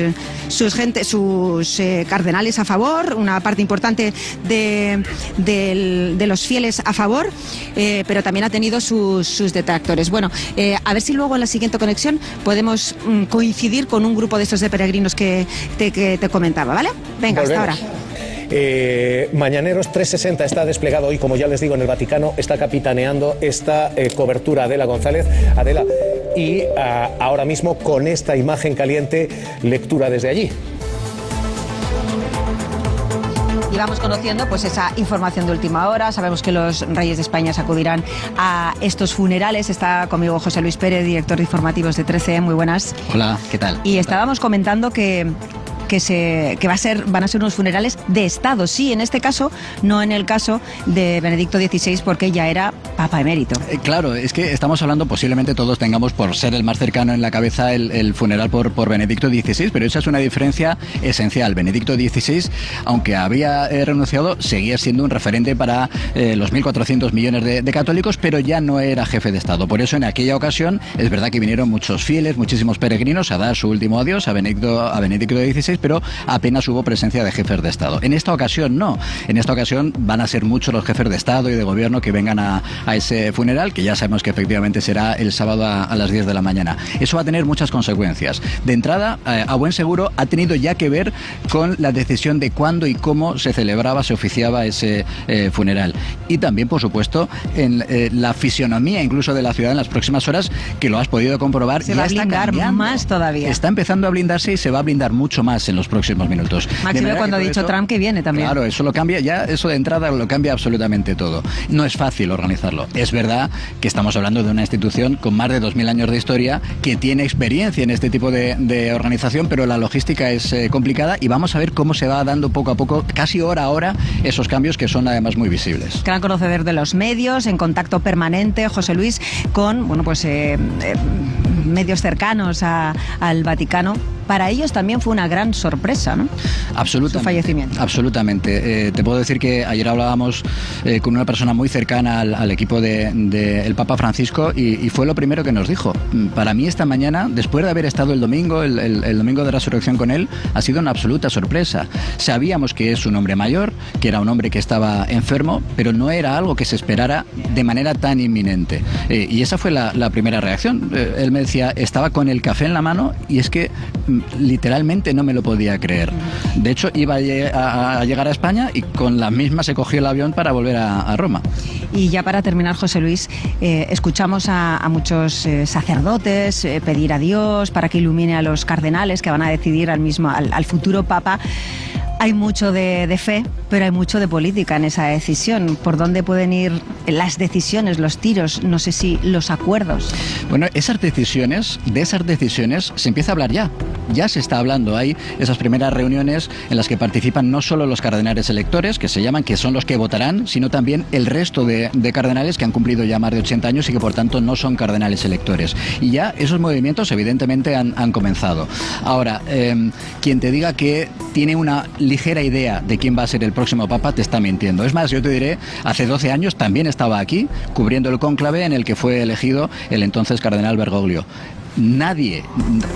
Speaker 1: cardenales a favor, una parte importante de los fieles a favor, pero también ha tenido sus detractores. Bueno, a ver si luego en la siguiente conexión podemos coincidir con un grupo de estos de peregrinos que te comentaba, ¿vale? Venga,
Speaker 11: Volvemos.
Speaker 1: Hasta ahora.
Speaker 11: Mañaneros 360 está desplegado hoy, como ya les digo, en el Vaticano. Está capitaneando esta cobertura Adela González. Adela, y ahora mismo con esta imagen caliente, lectura desde allí.
Speaker 1: Y vamos conociendo pues esa información de última hora. Sabemos que los reyes de España se acudirán a estos funerales. Está conmigo José Luis Pérez, director de informativos de 13. Muy buenas.
Speaker 15: Hola, ¿qué tal?
Speaker 1: Y estábamos comentando que van a ser unos funerales de Estado. Sí, en este caso, no en el caso de Benedicto XVI, porque ya era Papa emérito.
Speaker 15: Claro, es que estamos hablando, posiblemente todos tengamos por ser el más cercano en la cabeza el funeral por Benedicto XVI, pero esa es una diferencia esencial. Benedicto XVI, aunque había renunciado, seguía siendo un referente para los 1.400 millones de católicos, pero ya no era jefe de Estado. Por eso en aquella ocasión es verdad que vinieron muchos fieles, muchísimos peregrinos a dar su último adiós a Benedicto XVI, pero apenas hubo presencia de jefes de Estado. En esta ocasión no. En esta ocasión van a ser muchos los jefes de Estado y de gobierno que vengan a ese funeral, que ya sabemos que efectivamente será el sábado a las 10 de la mañana. Eso va a tener muchas consecuencias. De entrada, a buen seguro, ha tenido ya que ver con la decisión de cuándo y cómo se celebraba, se oficiaba ese funeral. Y también, por supuesto, en la fisionomía incluso de la ciudad en las próximas horas, que lo has podido comprobar.
Speaker 1: Se va a blindar más todavía.
Speaker 15: Está empezando a blindarse y se va a blindar mucho más. en los próximos minutos.
Speaker 1: Máximo cuando ha dicho Trump que viene también.
Speaker 15: Claro, eso lo cambia, ya eso de entrada lo cambia absolutamente todo. No es fácil organizarlo. Es verdad que estamos hablando de una institución con más de 2000 años de historia que tiene experiencia en este tipo de organización, pero la logística es complicada y vamos a ver cómo se va dando poco a poco, casi hora a hora, esos cambios que son además muy visibles.
Speaker 1: Gran conocedor de los medios, en contacto permanente, José Luis, con medios cercanos al Vaticano. Para ellos también fue una gran sorpresa, ¿no?
Speaker 15: Absolutamente.
Speaker 1: Su fallecimiento.
Speaker 15: Absolutamente. Te puedo decir que ayer hablábamos con una persona muy cercana al equipo del Papa Francisco y fue lo primero que nos dijo. Para mí esta mañana, después de haber estado el domingo, el domingo de resurrección con él, ha sido una absoluta sorpresa. Sabíamos que es un hombre mayor, que era un hombre que estaba enfermo, pero no era algo que se esperara de manera tan inminente. Y esa fue la primera reacción. Él me decía, estaba con el café en la mano y es que literalmente no me lo podía creer. De hecho, iba a llegar a España y con la misma se cogió el avión para volver a Roma.
Speaker 1: Y ya para terminar, José Luis, escuchamos a muchos sacerdotes pedir a Dios para que ilumine a los cardenales que van a decidir al futuro Papa. Hay mucho de fe, pero hay mucho de política en esa decisión. ¿Por dónde pueden ir las decisiones, los tiros, no sé si los acuerdos?
Speaker 15: Bueno, de esas decisiones se empieza a hablar ya. Ya se está hablando. Hay esas primeras reuniones en las que participan no solo los cardenales electores, que se llaman, que son los que votarán, sino también el resto de cardenales que han cumplido ya más de 80 años y que por tanto no son cardenales electores. Y ya esos movimientos evidentemente han comenzado. Ahora, quien te diga que tiene una ligera idea de quién va a ser el próximo Papa te está mintiendo. Es más, yo te diré, hace 12 años también estaba aquí cubriendo el cónclave en el que fue elegido el entonces cardenal Bergoglio. Nadie,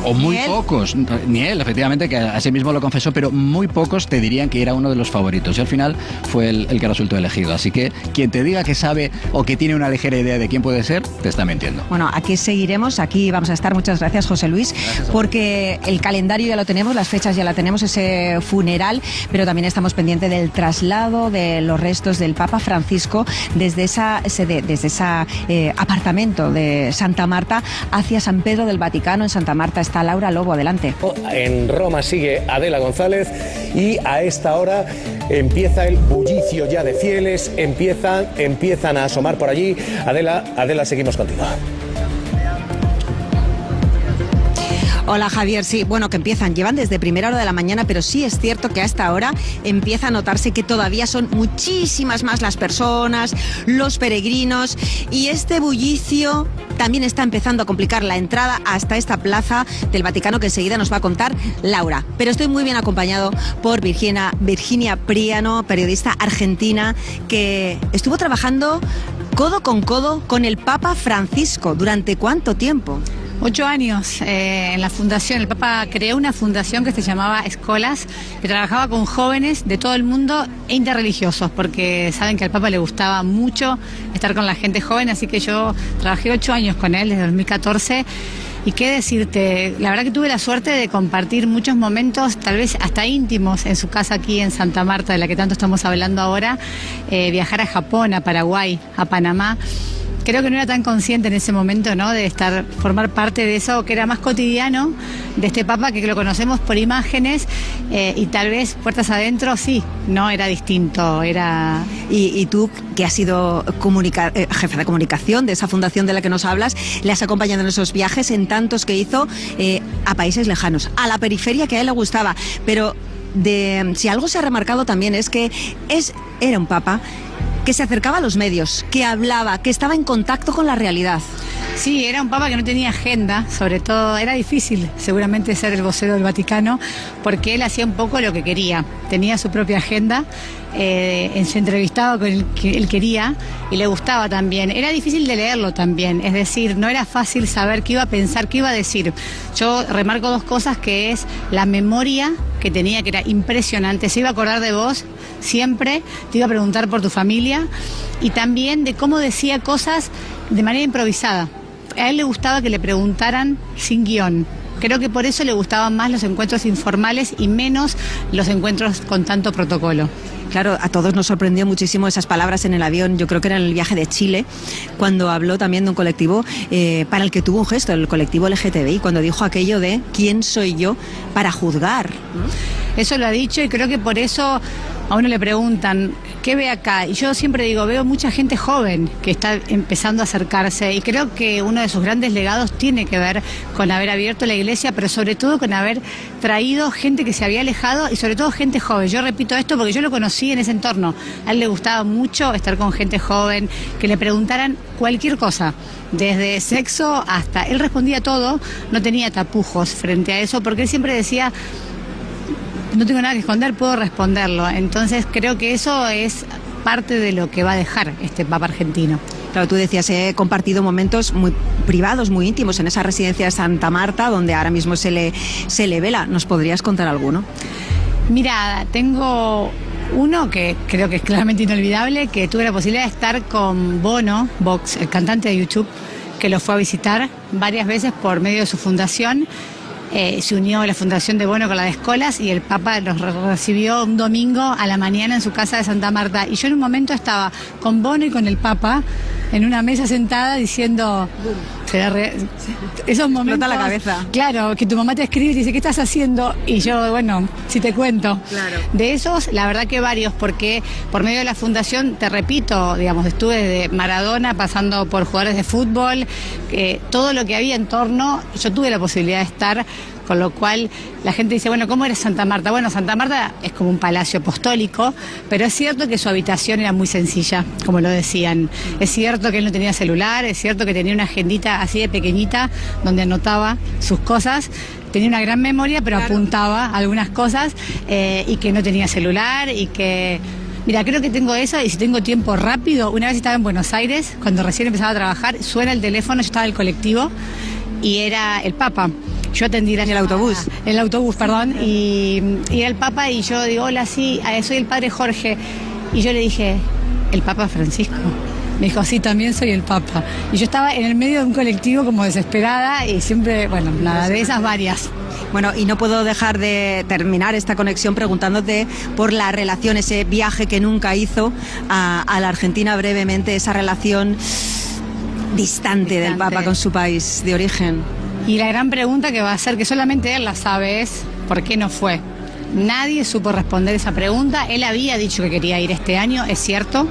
Speaker 15: o muy pocos, ni él, efectivamente, que así mismo lo confesó, pero muy pocos te dirían que era uno de los favoritos. Y al final fue el que resultó elegido. Así que quien te diga que sabe o que tiene una ligera idea de quién puede ser, te está mintiendo.
Speaker 1: Bueno, aquí seguiremos, aquí vamos a estar. Muchas gracias, José Luis, porque el calendario ya lo tenemos, las fechas ya la tenemos, ese funeral, pero también estamos pendientes del traslado de los restos del Papa Francisco desde ese apartamento de Santa Marta hacia San Pedro del Vaticano. En Santa Marta está Laura Lobo, adelante.
Speaker 11: En Roma sigue Adela González y a esta hora empieza el bullicio ya de fieles, empiezan a asomar por allí. Adela, seguimos contigo.
Speaker 1: Hola Javier, sí, bueno, que llevan desde primera hora de la mañana, pero sí es cierto que a esta hora empieza a notarse que todavía son muchísimas más las personas, los peregrinos, y este bullicio también está empezando a complicar la entrada hasta esta plaza del Vaticano que enseguida nos va a contar Laura. Pero estoy muy bien acompañado por Virginia Priano, periodista argentina, que estuvo trabajando codo con el Papa Francisco. ¿Durante cuánto tiempo?
Speaker 16: 8 años en la fundación. El Papa creó una fundación que se llamaba Escolas, que trabajaba con jóvenes de todo el mundo e interreligiosos, porque saben que al Papa le gustaba mucho estar con la gente joven, así que yo trabajé 8 años con él desde 2014. Y qué decirte, la verdad que tuve la suerte de compartir muchos momentos, tal vez hasta íntimos, en su casa aquí en Santa Marta, de la que tanto estamos hablando ahora, viajar a Japón, a Paraguay, a Panamá. Creo que no era tan consciente en ese momento, ¿no?, de formar parte de eso que era más cotidiano de este Papa, que lo conocemos por imágenes y tal vez puertas adentro, sí, no era distinto, era...
Speaker 1: Y tú, que has sido jefe de comunicación de esa fundación de la que nos hablas, le has acompañado en esos viajes, en tantos que hizo a países lejanos, a la periferia que a él le gustaba, pero si algo se ha remarcado también es que era un Papa que se acercaba a los medios, que hablaba, que estaba en contacto con la realidad.
Speaker 16: Sí, era un Papa que no tenía agenda, sobre todo era difícil seguramente ser el vocero del Vaticano, porque él hacía un poco lo que quería, tenía su propia agenda, se entrevistaba con el que él quería y le gustaba también. Era difícil de leerlo también, es decir, no era fácil saber qué iba a pensar, qué iba a decir. Yo remarco 2 cosas, que es la memoria que tenía, que era impresionante, se iba a acordar de vos siempre, te iba a preguntar por tu familia, y también de cómo decía cosas de manera improvisada. A él le gustaba que le preguntaran sin guión. Creo que por eso le gustaban más los encuentros informales y menos los encuentros con tanto protocolo.
Speaker 1: Claro, a todos nos sorprendió muchísimo esas palabras en el avión, yo creo que era en el viaje de Chile, cuando habló también de un colectivo para el que tuvo un gesto, el colectivo LGTBI, cuando dijo aquello de ¿quién soy yo para juzgar?
Speaker 16: Eso lo ha dicho y creo que por eso a uno le preguntan, ¿qué ve acá? Y yo siempre digo, veo mucha gente joven que está empezando a acercarse y creo que uno de sus grandes legados tiene que ver con haber abierto la iglesia, pero sobre todo con haber traído gente que se había alejado y sobre todo gente joven. Yo repito esto porque yo lo conocí en ese entorno. A él le gustaba mucho estar con gente joven, que le preguntaran cualquier cosa, desde sexo hasta... Él respondía todo, no tenía tapujos frente a eso, porque él siempre decía... No tengo nada que esconder, puedo responderlo. Entonces creo que eso es parte de lo que va a dejar este Papa argentino.
Speaker 1: Claro, tú decías, he compartido momentos muy privados, muy íntimos en esa residencia de Santa Marta, donde ahora mismo se le vela. ¿Nos podrías contar alguno?
Speaker 16: Mira, tengo uno que creo que es claramente inolvidable, que tuve la posibilidad de estar con Bono Vox, el cantante de YouTube, que lo fue a visitar varias veces por medio de su fundación. Se unió la fundación de Bono con la de Escolas y el Papa los recibió un domingo a la mañana en su casa de Santa Marta. Y yo en un momento estaba con Bono y con el Papa en una mesa sentada diciendo... Esos momentos...
Speaker 1: Explota la cabeza.
Speaker 16: Claro, que tu mamá te escribe y dice, ¿qué estás haciendo? Y yo, bueno, si te cuento.
Speaker 1: Claro.
Speaker 16: De esos, la verdad que varios, porque por medio de la fundación, te repito, digamos, estuve desde Maradona, pasando por jugadores de fútbol, todo lo que había en torno, yo tuve la posibilidad de estar, con lo cual la gente dice, bueno, ¿cómo era Santa Marta? Bueno, Santa Marta es como un palacio apostólico, pero es cierto que su habitación era muy sencilla, como lo decían. Es cierto que él no tenía celular, es cierto que tenía una agendita así de pequeñita donde anotaba sus cosas. Tenía una gran memoria, pero claro, apuntaba algunas cosas y que no tenía celular y que... Mira, creo que tengo eso y si tengo tiempo rápido, una vez estaba en Buenos Aires, cuando recién empezaba a trabajar, suena el teléfono, yo estaba en el colectivo y era el Papa. Yo atendí el autobús, perdón, y era el Papa y yo digo, hola, sí, soy el padre Jorge. Y yo le dije, ¿el Papa Francisco? Me dijo, sí, también soy el Papa. Y yo estaba en el medio de un colectivo como desesperada y siempre, bueno, nada, de esas varias.
Speaker 1: Bueno, y no puedo dejar de terminar esta conexión preguntándote por la relación, ese viaje que nunca hizo a la Argentina brevemente, esa relación distante del Papa con su país de origen.
Speaker 16: Y la gran pregunta que va a ser, que solamente él la sabe, es ¿por qué no fue? Nadie supo responder esa pregunta. Él había dicho que quería ir este año, es cierto.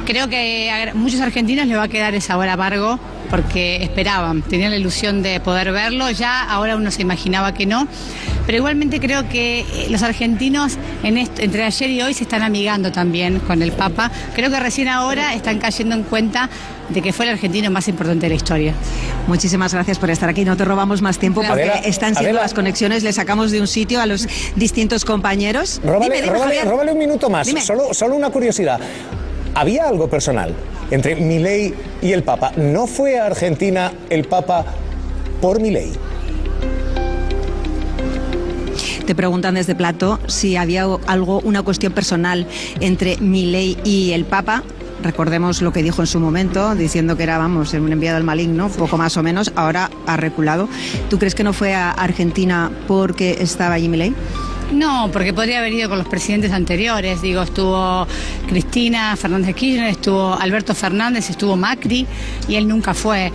Speaker 16: Creo que a muchos argentinos les va a quedar esa hora amargo porque esperaban, tenían la ilusión de poder verlo, ya ahora uno se imaginaba que no, pero igualmente creo que los argentinos entre ayer y hoy se están amigando también con el Papa. Creo que recién ahora están cayendo en cuenta de que fue el argentino más importante de la historia.
Speaker 1: Muchísimas gracias por estar aquí, no te robamos más tiempo porque están siendo las conexiones, le sacamos de un sitio a los distintos compañeros.
Speaker 11: Róbale un minuto más, solo una curiosidad. ¿Había algo personal entre Milei y el Papa? ¿No fue a Argentina el Papa por Milei?
Speaker 1: Te preguntan desde Plato si había una cuestión personal entre Milei y el Papa. Recordemos lo que dijo en su momento, diciendo que era, vamos, un enviado al maligno, poco más o menos. Ahora ha reculado. ¿Tú crees que no fue a Argentina porque estaba allí Milei?
Speaker 16: No, porque podría haber ido con los presidentes anteriores. Digo, estuvo Cristina Fernández de Kirchner, estuvo Alberto Fernández, estuvo Macri y él nunca fue.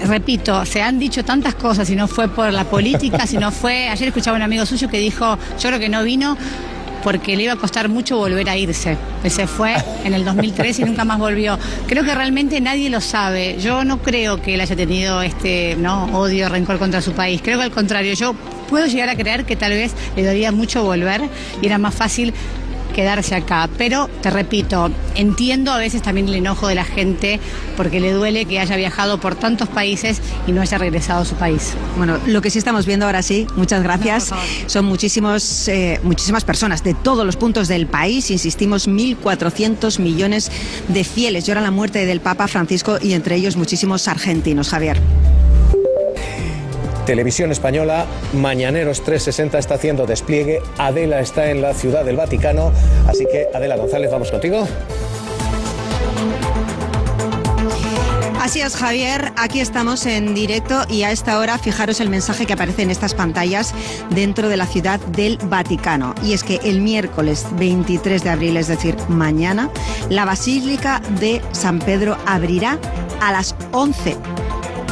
Speaker 16: Repito, se han dicho tantas cosas y no fue por la política, sino fue... Ayer escuchaba a un amigo suyo que dijo, yo creo que no vino porque le iba a costar mucho volver a irse. Él se fue en el 2003 y nunca más volvió. Creo que realmente nadie lo sabe. Yo no creo que él haya tenido odio, rencor contra su país. Creo que al contrario, yo puedo llegar a creer que tal vez le dolía mucho volver y era más fácil quedarse acá, pero te repito, entiendo a veces también el enojo de la gente porque le duele que haya viajado por tantos países y no haya regresado a su país.
Speaker 1: Bueno, lo que sí estamos viendo ahora sí, muchas gracias, son muchísimas personas de todos los puntos del país, insistimos, 1.400 millones de fieles lloran la muerte del Papa Francisco y entre ellos muchísimos argentinos. Javier.
Speaker 11: Televisión Española, Mañaneros 360 está haciendo despliegue. Adela está en la Ciudad del Vaticano, así que Adela González, vamos contigo.
Speaker 1: Así es, Javier, aquí estamos en directo y a esta hora fijaros el mensaje que aparece en estas pantallas dentro de la ciudad del Vaticano. Y es que el miércoles 23 de abril, es decir, mañana, la Basílica de San Pedro abrirá a las 11.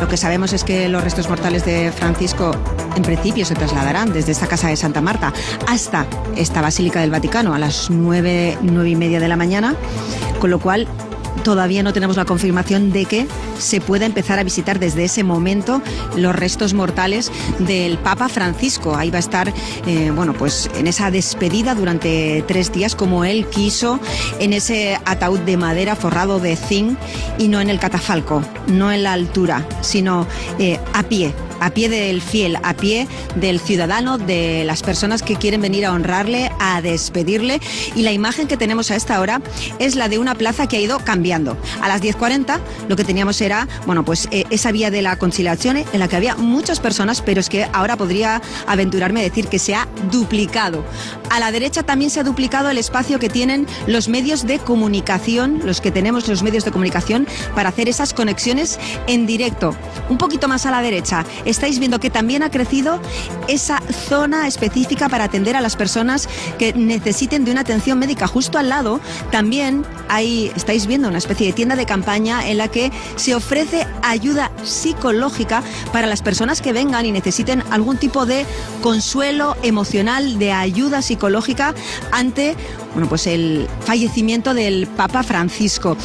Speaker 1: Lo que sabemos es que los restos mortales de Francisco en principio se trasladarán desde esta casa de Santa Marta hasta esta Basílica del Vaticano a las 9:30 de la mañana, con lo cual todavía no tenemos la confirmación de que se pueda empezar a visitar desde ese momento los restos mortales del Papa Francisco. Ahí va a estar, pues en esa despedida durante 3 días, como él quiso, en ese ataúd de madera forrado de zinc y no en el catafalco, no en la altura, sino a pie del fiel, a pie del ciudadano, de las personas que quieren venir a honrarle, a despedirle. Y la imagen que tenemos a esta hora es la de una plaza que ha ido cambiando. A las 10:40 lo que teníamos era, esa vía de la Conciliazione en la que había muchas personas, pero es que ahora podría aventurarme a decir que se ha duplicado. A la derecha también se ha duplicado el espacio que tienen los medios de comunicación, los que tenemos los medios de comunicación para hacer esas conexiones en directo. Un poquito más a la derecha estáis viendo que también ha crecido esa zona específica para atender a las personas que necesiten de una atención médica. Justo al lado también estáis viendo una especie de tienda de campaña en la que se ofrece ayuda psicológica para las personas que vengan y necesiten algún tipo de consuelo emocional, de ayuda psicológica ante el fallecimiento del Papa Francisco.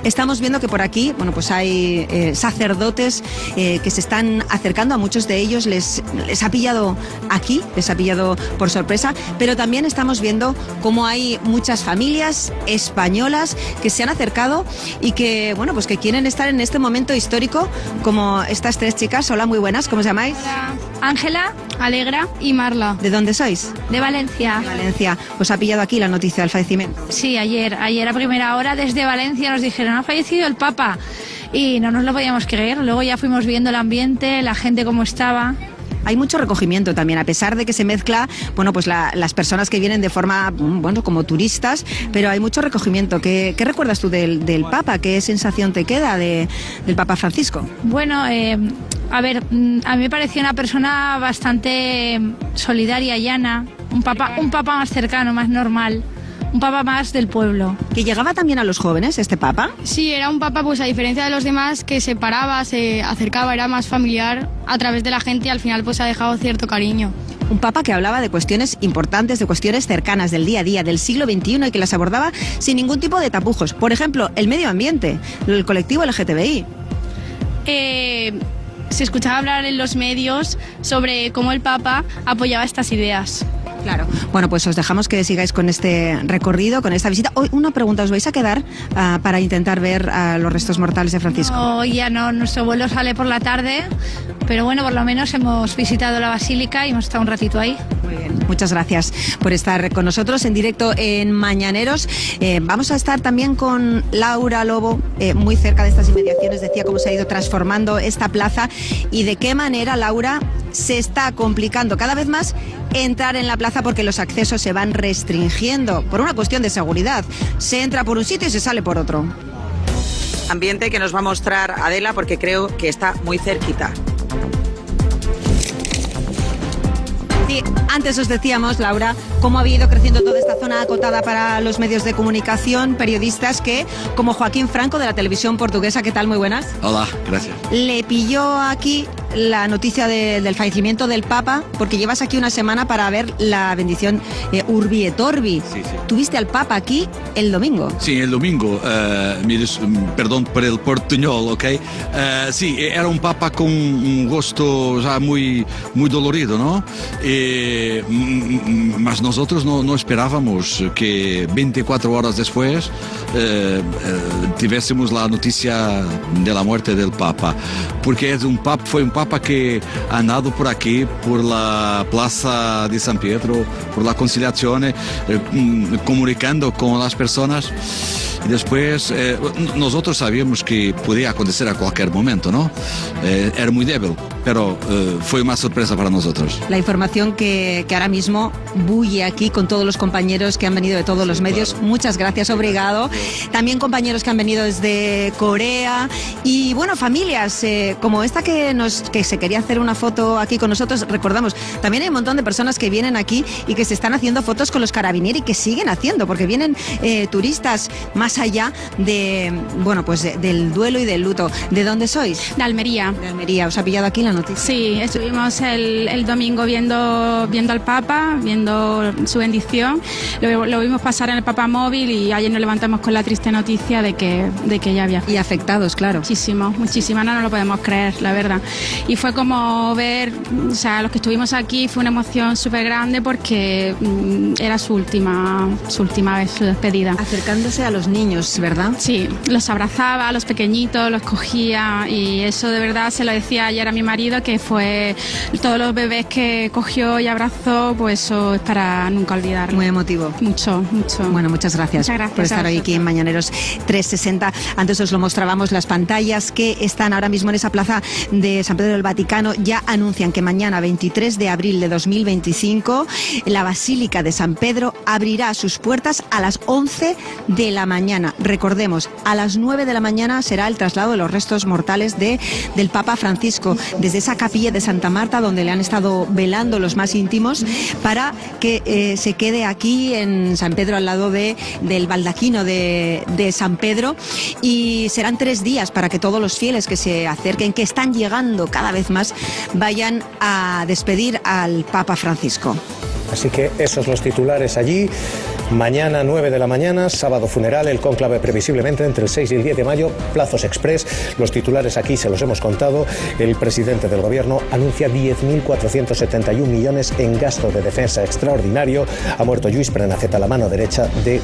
Speaker 1: Estamos viendo que por aquí hay sacerdotes que se están acercando. A muchos de ellos les ha pillado aquí, les ha pillado por sorpresa, pero también estamos viendo cómo hay muchas familias españolas que se han acercado y que que quieren estar en este momento histórico, como estas 3 chicas. Hola, muy buenas, ¿cómo os llamáis?
Speaker 17: Hola. Ángela, Alegra y Marla.
Speaker 1: ¿De dónde sois?
Speaker 17: De Valencia.
Speaker 1: Valencia. ¿Os ha pillado aquí la noticia del fallecimiento?
Speaker 17: Sí, ayer a primera hora desde Valencia nos dijeron: ha fallecido el Papa, y no nos lo podíamos creer. Luego ya fuimos viendo el ambiente, la gente cómo estaba.
Speaker 1: Hay mucho recogimiento también, a pesar de que se mezcla, las personas que vienen de forma, como turistas, pero hay mucho recogimiento. ¿Qué recuerdas tú del Papa? ¿Qué sensación te queda del Papa Francisco?
Speaker 17: Bueno, a mí me pareció una persona bastante solidaria, llana, un papa más cercano, más normal. Un papa más del pueblo.
Speaker 1: ¿Que llegaba también a los jóvenes este papa?
Speaker 17: Sí, era un papa, a diferencia de los demás, que se paraba, se acercaba, era más familiar a través de la gente y al final ha dejado cierto cariño.
Speaker 1: Un papa que hablaba de cuestiones importantes, de cuestiones cercanas del día a día, del siglo XXI, y que las abordaba sin ningún tipo de tapujos. Por ejemplo, el medio ambiente, el colectivo LGTBI.
Speaker 17: Se escuchaba hablar en los medios sobre cómo el Papa apoyaba estas ideas.
Speaker 1: Claro. Bueno, pues os dejamos que sigáis con este recorrido, con esta visita. Hoy, una pregunta, ¿os vais a quedar para intentar ver los restos mortales de Francisco?
Speaker 17: No, ya no, nuestro vuelo sale por la tarde, pero por lo menos hemos visitado la Basílica y hemos estado un ratito ahí.
Speaker 1: Muy bien, muchas gracias por estar con nosotros en directo en Mañaneros. Vamos a estar también con Laura Lobo, muy cerca de estas inmediaciones. Decía cómo se ha ido transformando esta plaza y de qué manera, Laura, se está complicando cada vez más entrar en la plaza porque los accesos se van restringiendo por una cuestión de seguridad. Se entra por un sitio y se sale por otro.
Speaker 3: Ambiente que nos va a mostrar Adela, porque creo que está muy cerquita.
Speaker 1: Sí, antes os decíamos, Laura, cómo había ido creciendo toda esta zona acotada para los medios de comunicación, periodistas que, como Joaquín Franco de la televisión portuguesa, ¿qué tal? Muy buenas.
Speaker 18: Hola, gracias.
Speaker 1: Le pilló aquí la noticia del fallecimiento del Papa, porque llevas aquí una semana para ver la bendición Urbi et Orbi.
Speaker 18: Sí, sí.
Speaker 1: ¿Tuviste al Papa aquí el domingo?
Speaker 18: Sí, el domingo. Perdón por el portuñol, ¿ok? Sí, era un Papa con un rostro ya muy dolorido, ¿no? Mas nosotros no esperábamos que 24 horas después tuviésemos la noticia de la muerte del Papa, porque fue un Papa que ha andado por aquí, por la Plaza de San Pedro, por la Conciliazione, comunicando con las personas. Y después nosotros sabíamos que podía acontecer a cualquier momento, ¿no? Era muy débil, pero fue una sorpresa para nosotros.
Speaker 1: La información que ahora mismo bulle aquí con todos los compañeros que han venido de todos los medios. Muchas gracias, obrigado. También compañeros que han venido desde Corea y bueno, familias como esta que se quería hacer una foto aquí con nosotros. Recordamos, también hay un montón de personas que vienen aquí y que se están haciendo fotos con los carabinieri y que siguen haciendo, porque vienen turistas más allá de, bueno, pues del duelo y del luto. ¿De dónde sois?
Speaker 19: De Almería.
Speaker 1: De Almería. ¿Os ha pillado aquí la noticia?
Speaker 19: Sí, estuvimos el domingo viendo al Papa, viendo su bendición. Lo vimos pasar en el Papa Móvil y ayer nos levantamos con la triste noticia de que ya había.
Speaker 1: Y afectados, claro.
Speaker 19: Muchísimo, no lo podemos creer, la verdad. Y fue como ver, o sea, los que estuvimos aquí fue una emoción súper grande porque era su última vez, su despedida.
Speaker 1: Acercándose a los niños, ¿verdad?
Speaker 19: Sí, los abrazaba, a los pequeñitos, los cogía y eso de verdad se lo decía ayer a mi marido, que fue todos los bebés que cogió y abrazó, pues eso es para nunca olvidar.
Speaker 1: Muy emotivo.
Speaker 19: Mucho.
Speaker 1: Bueno, muchas gracias por estar hoy aquí en Mañaneros 360. Antes os lo mostrábamos, las pantallas que están ahora mismo en esa plaza de San Pedro del Vaticano ya anuncian que mañana, 23 de abril de 2025, la Basílica de San Pedro abrirá sus puertas a las 11 de la mañana. Recordemos, a las 9 de la mañana será el traslado de los restos mortales del Papa Francisco desde esa capilla de Santa Marta, donde le han estado velando los más íntimos, para que se quede aquí en San Pedro, al lado del baldaquino de San Pedro, y serán 3 días para que todos los fieles que se acerquen, que están llegando cada vez más, vayan a despedir al Papa Francisco.
Speaker 11: Así que esos los titulares allí. Mañana 9 de la mañana, sábado funeral, el cónclave previsiblemente entre el 6 y el 10 de mayo, plazos express. Los titulares aquí se los hemos contado. El presidente del gobierno anuncia 10.471 millones en gasto de defensa extraordinario. Ha muerto Lluís Prenaceta, la mano derecha de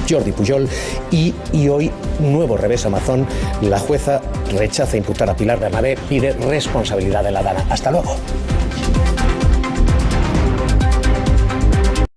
Speaker 11: Jordi Pujol, y hoy nuevo revés a Mazón. La jueza rechaza imputar a Pilar Bernabé, pide responsabilidad de la Dana. Hasta luego.